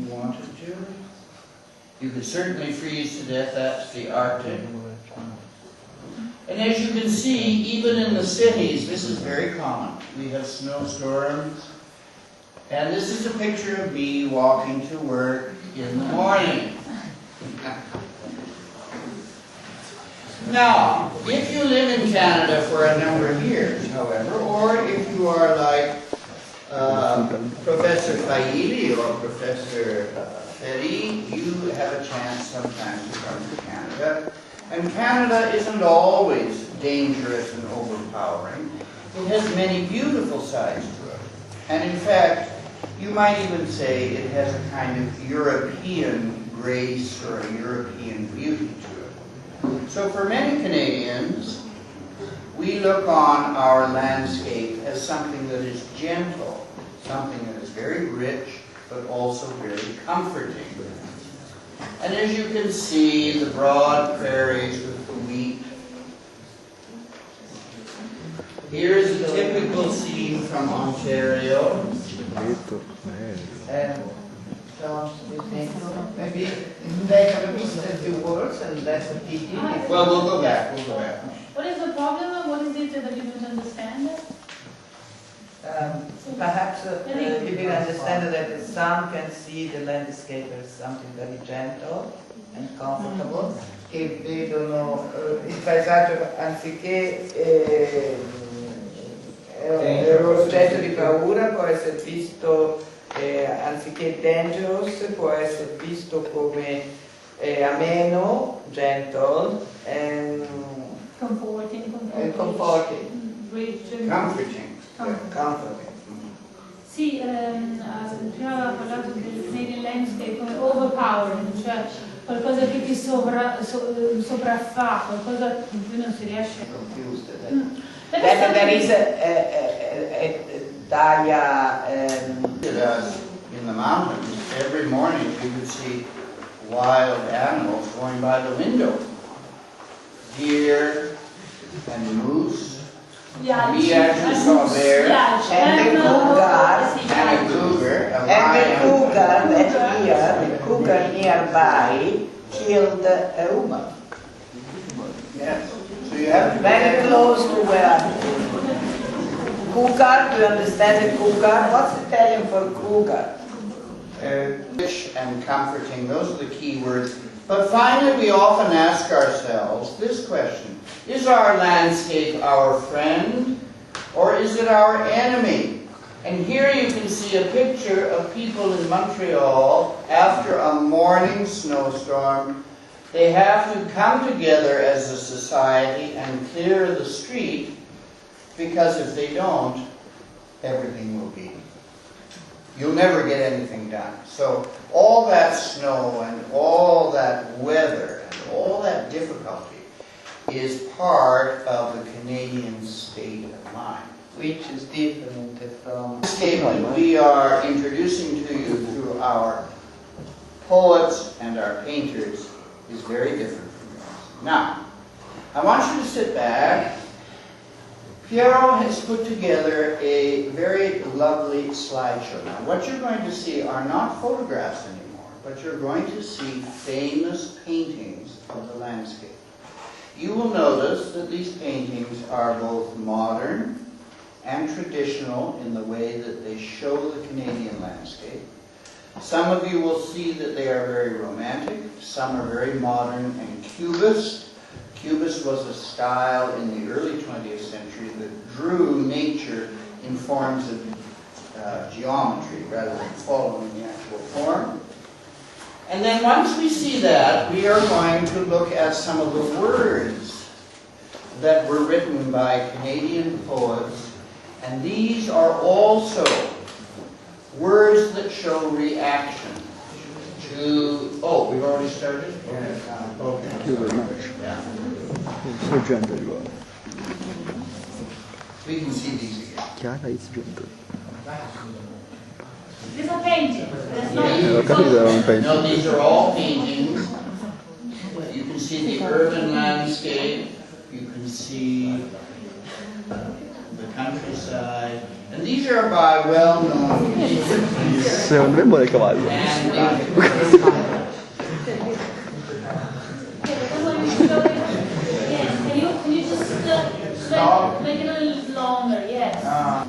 wanted to. You could certainly freeze to death, that's the Arctic. And as you can see, even in the cities, this is very common. We have snowstorms. And this is a picture of me walking to work in the morning. Now, if you live in Canada for a number of years, however, or if you are like Professor Faili or Professor Ferry, you have a chance sometimes to come to Canada. And Canada isn't always dangerous and overpowering. It has many beautiful sides to it. And in fact, you might even say it has a kind of European grace or a European beauty to it. So for many Canadians, we look on our landscape as something that is gentle, something that is very rich, but also very comforting. And as you can see, the broad prairies with the wheat. Here is a typical scene from Ontario. Maybe they have missed a few words and that's a pity. Well, we'll go back. What is the problem? What is it that you don't understand? Perhaps you will understand that the sun can see the landscape as something very gentle and comfortable. Che vedono il paesaggio anziché oggetto di paura può essere visto anziché dangerous può essere visto come ameno, gentle and Comforting. Comforting. Sì, prima aveva parlato del Canadian landscape come overpowering, cioè qualcosa che ti sopraffa, qualcosa in cui non si riesce. Then there is a dire in the mountains, every morning you would see wild animals going by the window. Deer and moose. We actually saw bears and the cougar, the cougar nearby killed a woman. Yes. So you have to very close to where cougar. Do you understand the cougar? What's Italian for cougar? Rich and comforting, those are the key words. But finally, we often ask ourselves this question: is our landscape our friend, or is it our enemy? And here you can see a picture of people in Montreal after a morning snowstorm. They have to come together as a society and clear the street, because if they don't, everything will be. You'll never get anything done. So all that snow and all that weather and all that difficulty is part of the Canadian state of mind. Which is different from... The statement we are introducing to you through our poets and our painters is very different from yours. Now, I want you to sit back. Piero has put together a very lovely slideshow. Now, what you're going to see are not photographs anymore, but you're going to see famous paintings of the landscape. You will notice that these paintings are both modern and traditional in the way that they show the Canadian landscape. Some of you will see that they are very romantic, some are very modern and cubist. Cubist was a style in the early 20th century that drew nature in forms of geometry rather than following the actual form. And then once we see that, we are going to look at some of the words that were written by Canadian poets, and these are also words that show reaction to... Oh, we've already started? Okay. Thank you very much. Yeah. So gentle you are. We can see these again. Chiara is gentle. These are paintings. There's Ho capito che era un painting. No, these are all paintings. You can see the urban landscape. You can see the countryside. And these are by well-known Secondo me muore il cavallo. and Can you just make it a little longer? Yes.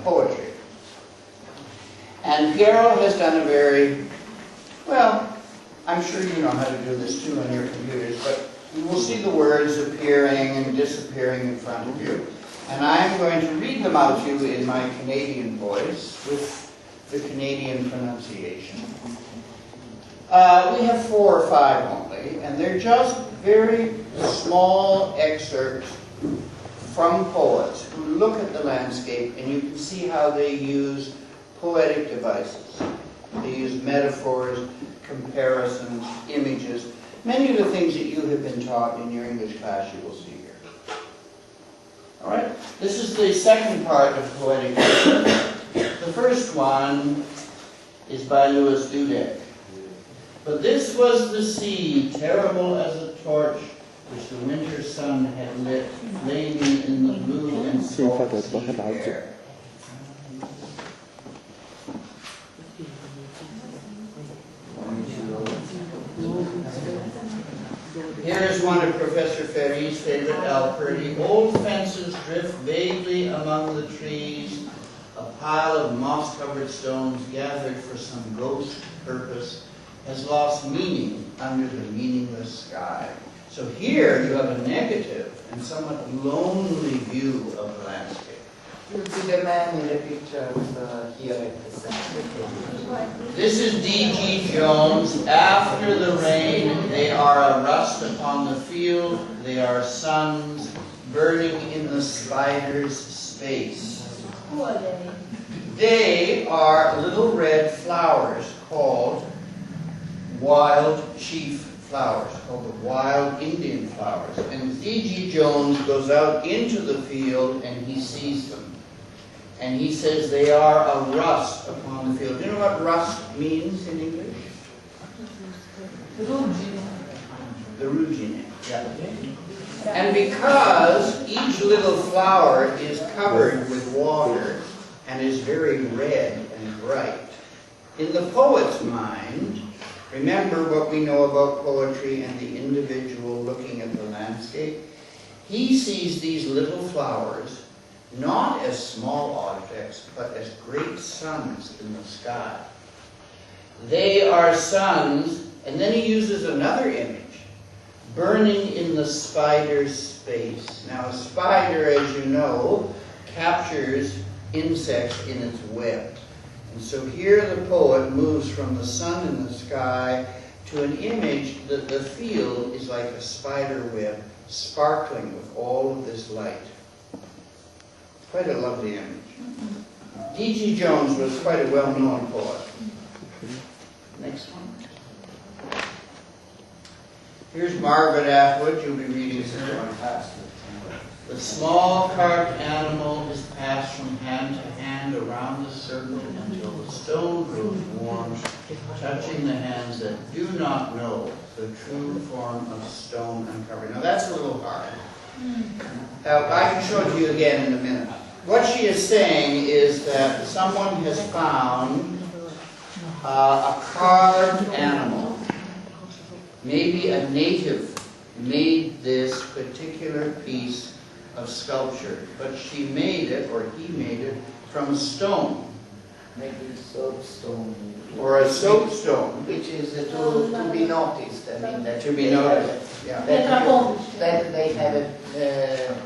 poetry. And Piero has done a very, well, I'm sure you know how to do this too on your computers, but you will see the words appearing and disappearing in front of you. And I'm going to read them out to you in my Canadian voice with the Canadian pronunciation. We have 4 or 5 only, and they're just very small excerpts from poets who look at the landscape, and you can see how they use poetic devices. They use metaphors, comparisons, images, many of the things that you have been taught in your English class you will see here. All right, this is the second part of poetic devices. The first one is by Louis Dudek. But this was the sea, terrible as a torch, which the winter sun had lit, flaming in the blue and salt sea air. Here is one of Professor Ferry's favorite Alperti. Old fences drift vaguely among the trees, a pile of moss-covered stones gathered for some ghost purpose has lost meaning under the meaningless sky. So here you have a negative and somewhat lonely view of the landscape. You see the man in the pictures here at the center. This is D.G. Jones. After the rain, they are a rust upon the field. They are suns burning in the spider's space. Who are they? They are little red flowers called wild chief flowers, called the wild Indian flowers. And D.G. Jones goes out into the field and he sees them. And he says they are a rust upon the field. Do you know what rust means in English? The rugine. Yeah. And because each little flower is covered with water and is very red and bright, in the poet's mind, remember what we know about poetry and the individual looking at the landscape, he sees these little flowers not as small objects, but as great suns in the sky. They are suns, and then he uses another image, burning in the spider's space. Now a spider, as you know, captures insects in its web. And so here the poet moves from the sun in the sky to an image that the field is like a spider web, sparkling with all of this light. Quite a lovely image. D.G. Jones was quite a well-known poet. Next one. Here's Margaret Atwood. You'll be reading this one. The small carved animal is passed from hand to hand around the circle until the stone grows warm, touching the hands that do not know the true form of stone uncovered. Now that's a little hard. I can show it to you again in a minute. What she is saying is that someone has found a carved animal. Maybe a native made this particular piece of sculpture, but she made it, or he made it, from stone. Maybe soapstone. Or a soapstone. Which is to be noticed. I mean, that To be noticed. Yeah. that they have a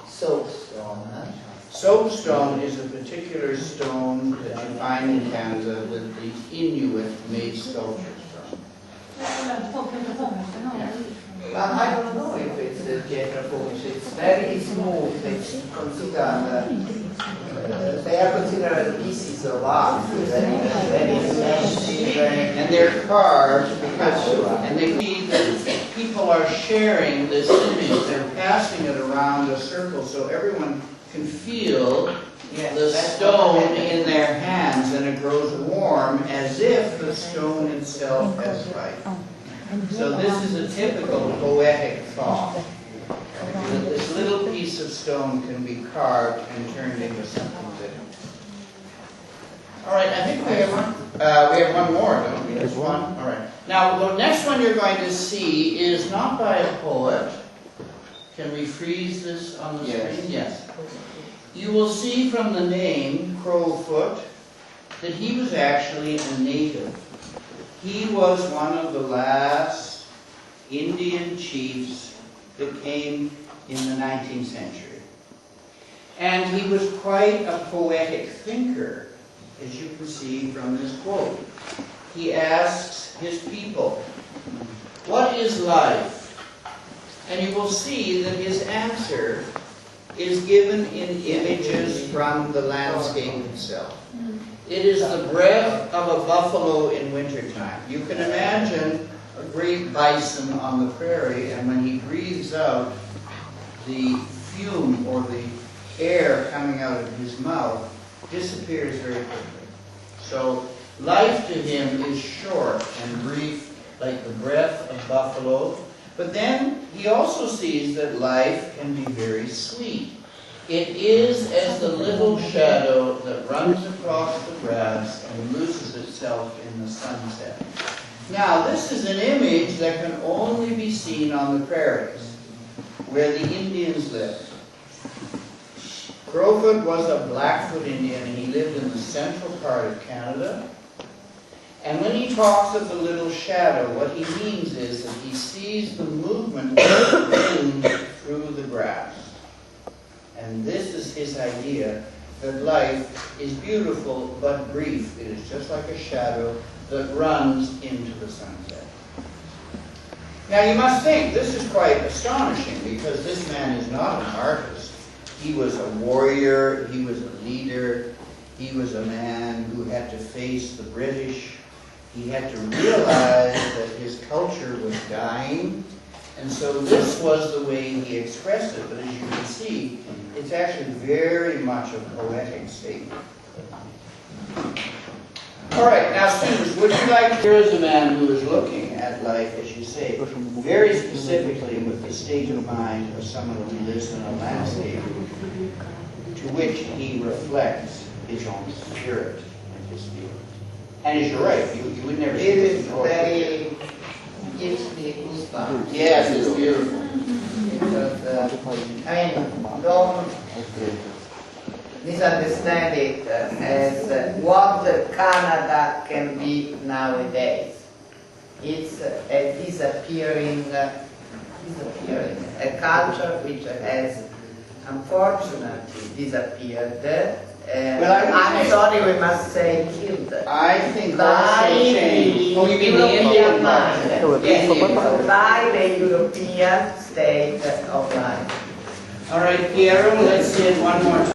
soapstone. Huh? Soapstone is a particular stone that you find in Canada that the Inuit made sculptures from. I don't know if it's a tetrapolis. It's very smooth. It's considered. They are considered pieces of art. Very expensive. And they're carved because, and they see that people are sharing this image. They're passing it around a circle so everyone can feel the stone in their hands, and it grows warm as if the stone itself has life. So this is a typical poetic thought, that this little piece of stone can be carved and turned into something living. All right, I think we have one. We have one more, don't we? There's one. All right. Now, the next one you're going to see is not by a poet. Can we freeze this on the screen? Yes. You will see from the name, Crowfoot, that he was actually a native. He was one of the last Indian chiefs that came in the 19th century. And he was quite a poetic thinker, as you can see from this quote. He asks his people, "What is life?" And you will see that his answer is given in images from the landscape itself. It is the breath of a buffalo in wintertime. You can imagine a great bison on the prairie, and when he breathes out, the fume or the air coming out of his mouth disappears very quickly. So life to him is short and brief, like the breath of buffalo. But then he also sees that life can be very sweet. It is as the little shadow that runs across the grass and loses itself in the sunset. Now, this is an image that can only be seen on the prairies, where the Indians lived. Crowfoot was a Blackfoot Indian, and he lived in the central part of Canada. And when he talks of the little shadow, what he means is that he sees the movement of the wind through the grass. And this is his idea, that life is beautiful but brief. It is just like a shadow that runs into the sunset. Now you must think, this is quite astonishing, because this man is not an artist. He was a warrior, he was a leader, he was a man who had to face the British. He had to realize that his culture was dying, and so this was the way he expressed it. But as you can see, it's actually very much a poetic statement. All right, now students, would you like, here is a man who is looking at life, as you say, very specifically with the state of mind of someone who lives in a landscape to which he reflects his own spirit and his feelings. And as you're right, you would never see This this is before. very, gives me goosebumps. Yes, it's beautiful. Because, don't misunderstand it as what Canada can be nowadays. It's a disappearing, a culture which has unfortunately disappeared. Well, I'm sorry, we must say killed. I think By also changed. Oh, you mean the Indian mind? Yes, by the European state of life. All right, Piero, let's say it one more time.